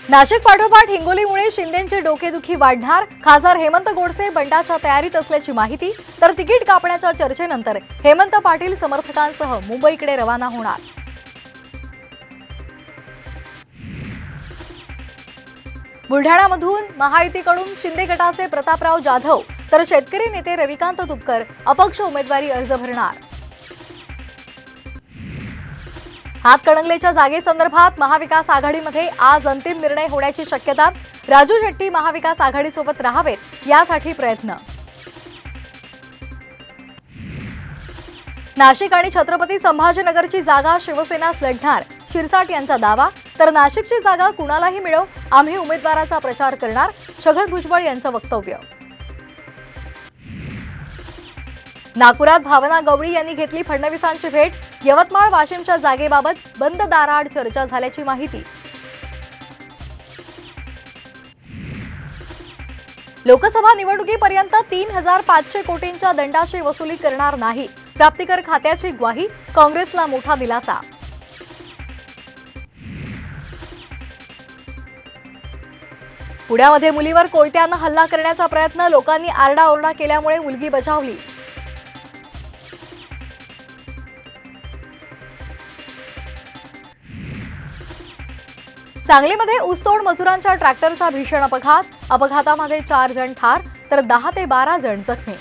नाशिक पाठोपाठ हिंगोलीमुळे शिंदेंची डोकेदुखी वाढणार। खासदार हेमंत गोडसे बंडाच्या तयारीत असल्याची माहिती। तर तिकीट कापण्याच्या चर्चेनंतर हेमंत पाटील समर्थकांसह मुंबईकडे रवाना होणार। बुलढाण्यामधून महायुतीकडून शिंदे गटाचे प्रतापराव जाधव तर शेतकरी नेते रविकांत तुपकर अपक्ष उमेदवारी अर्ज भरणार। हातकणंगलेच्या जागेसंदर्भात महाविकास आघाडीमध्ये आज अंतिम निर्णय होण्याची शक्यता। राजू शेट्टी महाविकास आघाडीसोबत राहावेत यासाठी प्रयत्न। नाशिक आणि छत्रपती संभाजीनगरची जागा शिवसेनाच लढणार, शिरसाट यांचा दावा। तर नाशिकची जागा कुणालाही मिळो, आम्ही उमेदवाराचा प्रचार करणार, छगन भुजबळ यांचं वक्तव्य। नागपुरात भावना गवळी यांनी घेतली फडणवीसांची भेट। यवतमाळ वाशिमच्या जागेबाबत बंद दाराआड चर्चा झाल्याची माहिती। लोकसभा निवडणुकीपर्यंत 3500 कोटींच्या दंडाची वसुली करणार नाही, प्राप्तिकर खात्याची ग्वाही। काँग्रेसला मोठा दिलासा। पुण्यामध्ये मुलीवर कोयत्यानं हल्ला करण्याचा प्रयत्न, लोकांनी आरडाओरडा केल्यामुळे मुलगी बचावली। सांगलीमध्ये ऊसतोड मजुरांच्या ट्रॅक्टरचा भीषण अपघात, अपघातामध्ये 4 जण ठार तर 10 ते 12 जण जखमी।